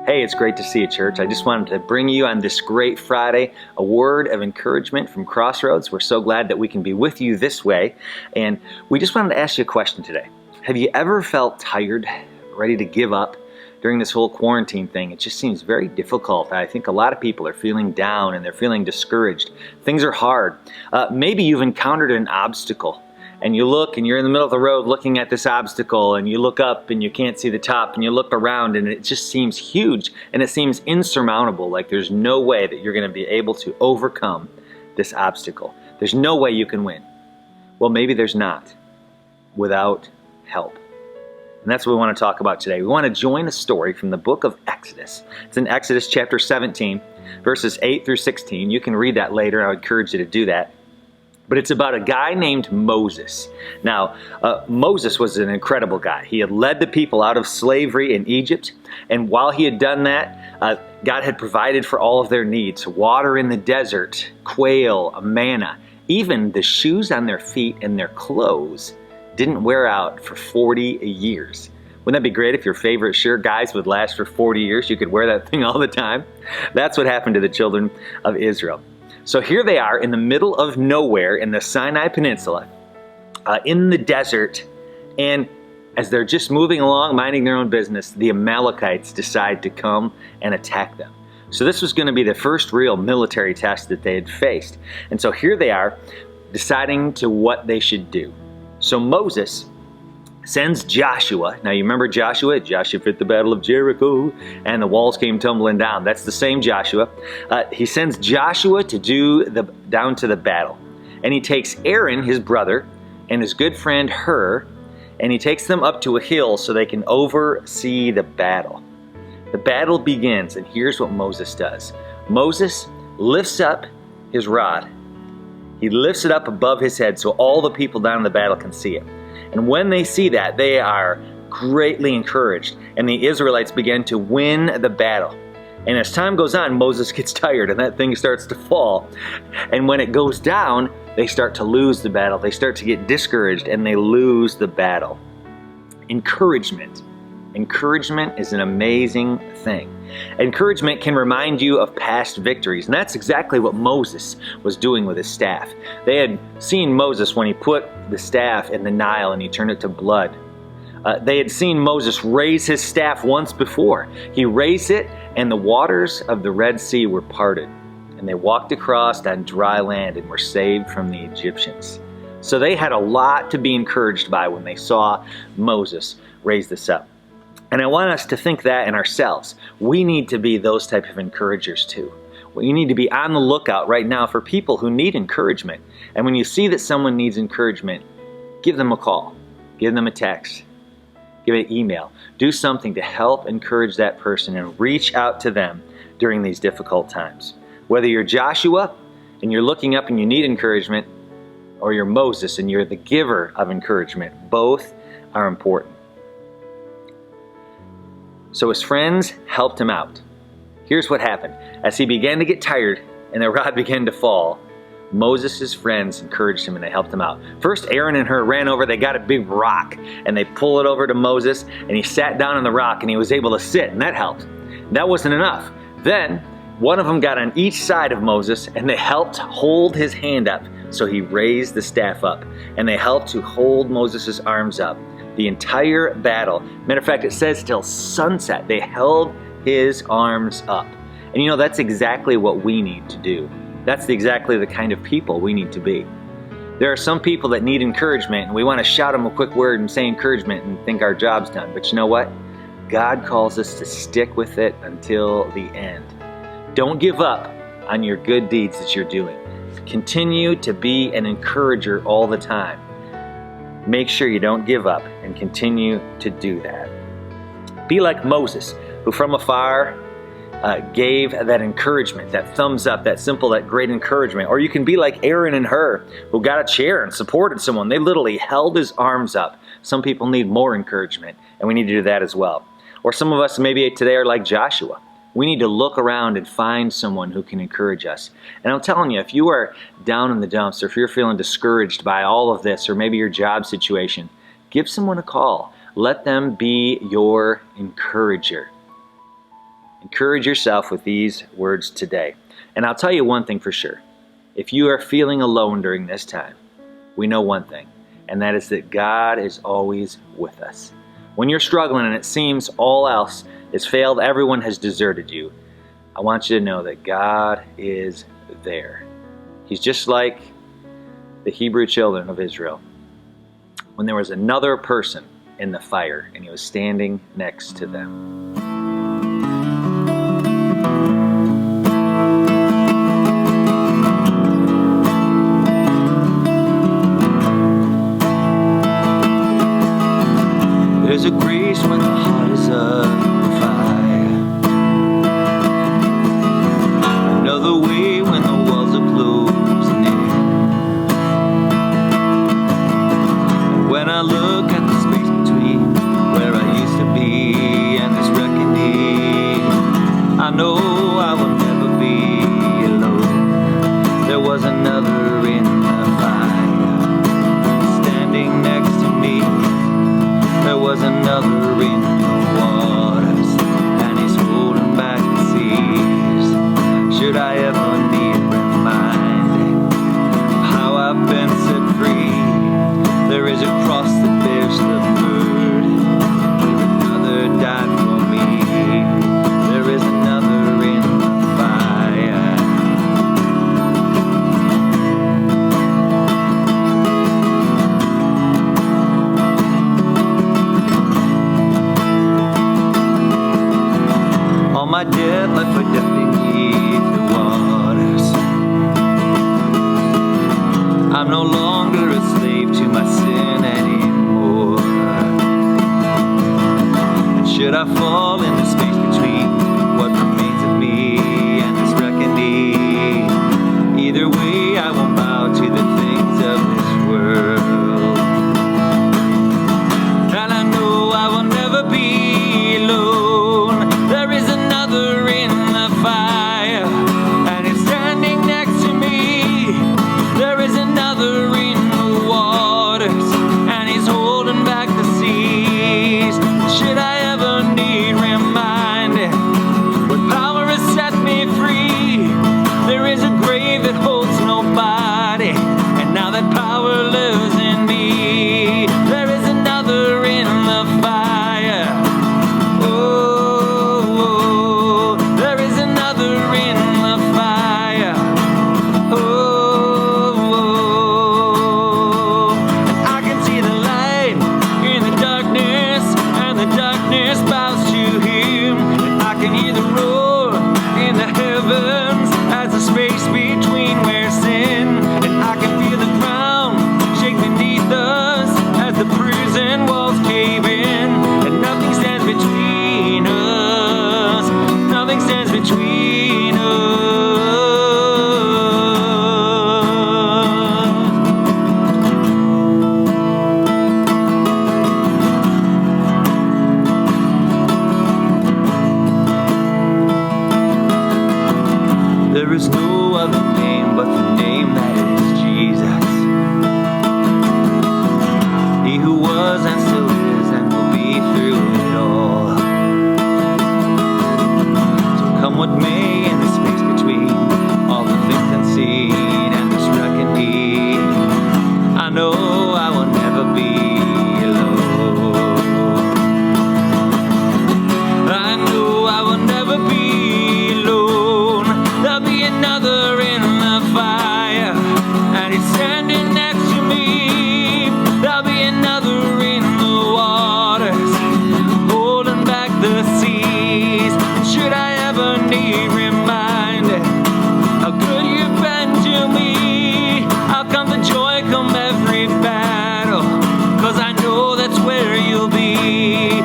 Hey, it's great to see you, church. I just wanted to bring you on this great Friday a word of encouragement from Crossroads. We're so glad that we can be with you this way. And we just wanted to ask you a question today. Have you ever felt tired, ready to give up during this whole quarantine thing? It just seems very difficult. I think a lot of people are feeling down and they're feeling discouraged. Things are hard. Maybe you've encountered an obstacle. And you look and you're in the middle of the road looking at this obstacle, and you look up and you can't see the top, and you look around and it just seems huge and it seems insurmountable, like there's no way that you're going to be able to overcome this obstacle. There's no way you can win. Well, maybe there's not without help. And that's what we want to talk about today. We want to join a story from the book of Exodus. It's in Exodus chapter 17, verses 8 through 16. You can read that later. I would encourage you to do that. But it's about a guy named Moses. Now, Moses was an incredible guy. He had led the people out of slavery in Egypt. And while he had done that, God had provided for all of their needs. Water in the desert, quail, manna. Even the shoes on their feet and their clothes didn't wear out for 40 years. Wouldn't that be great if your favorite shirt, guys, would last for 40 years? You could wear that thing all the time. That's what happened to the children of Israel. So here they are in the middle of nowhere in the Sinai Peninsula, in the desert, and as they're just moving along, minding their own business, the Amalekites decide to come and attack them. So this was going to be the first real military test that they had faced. And so here they are, deciding to what they should do. So Moses sends Joshua. Now you remember Joshua? Joshua fit the battle of Jericho and the walls came tumbling down. That's the same Joshua. He sends Joshua to down to the battle. And he takes Aaron, his brother, and his good friend Hur, and he takes them up to a hill so they can oversee the battle. The battle begins, and here's what Moses does. Moses lifts up his rod. He lifts it up above his head so all the people down in the battle can see it. And when they see that, they are greatly encouraged. And the Israelites begin to win the battle. And as time goes on, Moses gets tired and that thing starts to fall. And when it goes down, they start to lose the battle. They start to get discouraged and they lose the battle. Encouragement. Encouragement is an amazing thing. Encouragement can remind you of past victories, and that's exactly what Moses was doing with his staff. They had seen Moses when he put the staff in the Nile and he turned it to blood. They had seen Moses raise his staff once before. He raised it and the waters of the Red Sea were parted, and they walked across on dry land and were saved from the Egyptians. So they had a lot to be encouraged by when they saw Moses raise this up. And I want us to think that in ourselves. We need to be those type of encouragers too. We need to be on the lookout right now for people who need encouragement. And when you see that someone needs encouragement, give them a call, give them a text, give an email. Do something to help encourage that person and reach out to them during these difficult times. Whether you're Joshua and you're looking up and you need encouragement, or you're Moses and you're the giver of encouragement, both are important. So his friends helped him out. Here's what happened. As he began to get tired and the rod began to fall, Moses' friends encouraged him and they helped him out. First, Aaron and Hur ran over. They got a big rock and they pull it over to Moses, and he sat down on the rock and he was able to sit, and that helped. That wasn't enough. Then one of them got on each side of Moses and they helped hold his hand up. So he raised the staff up and they helped to hold Moses' arms up. The entire battle. Matter of fact, it says till sunset, they held his arms up. And you know, that's exactly what we need to do. That's exactly the kind of people we need to be. There are some people that need encouragement, and we want to shout them a quick word and say encouragement and think our job's done. But you know what? God calls us to stick with it until the end. Don't give up on your good deeds that you're doing. Continue to be an encourager all the time. Make sure you don't give up and continue to do that. Be like Moses, who from afar gave that encouragement, that thumbs up, that simple, that great encouragement. Or you can be like Aaron and Hur, who got a chair and supported someone. They literally held his arms up. Some people need more encouragement, and we need to do that as well. Or some of us maybe today are like Joshua. We need to look around and find someone who can encourage us. And I'm telling you, if you are down in the dumps, or if you're feeling discouraged by all of this, or maybe your job situation, give someone a call. Let them be your encourager. Encourage yourself with these words today. And I'll tell you one thing for sure. If you are feeling alone during this time, we know one thing, and that is that God is always with us. When you're struggling and it seems all else has failed, everyone has deserted you, I want you to know that God is there. He's just like the Hebrew children of Israel. When there was another person in the fire and he was standing next to them. There's a grace when the heart is on fire. Another way when the walls are closing in. And when I look at the space between where I used to be and this reckoning, I know I will never be alone. There was another in the fire, standing next to me. There was another in the waters, and he's holding back the seas. Should I ever need reminding of how I've been set free? There is a cross that bears the burden. Another died for me. There is another in the fire. All my dead left for death beneath the waters. I'm no longer a slave to my sin anymore. And should I fall in the space between what remains of me and this reckoning, either way I won't bow to the things of this world. And I know I will never be alone. There is another in the fire, and it's standing next to me. There is another in the waters, and he's holding back the seas. Should I ever need reminding what power has set me free? There is a grave that holds nobody, and now that power lives in me. There is another in the fire. Oh, there is another in the fire. Oh, and I can see the light in the darkness, and the darkness bows to him. And I can hear the roar in the heavens as the space between where sin, and I can feel the ground shake beneath us as the prison walls cave in, and nothing stands between us. Nothing stands between us. There is no other name but the name that is Jesus. He who was and still is and will be through it all. So come what may in the space between all the things unseen and this reckoning, I know I will never be alone. I know I will never be alone. There'll be another in the fire, and he's standing next to me. There'll be another in the waters, holding back the seas. Should I ever need reminding how good you've been to me? How come the joy come every battle? 'Cause I know that's where you'll be.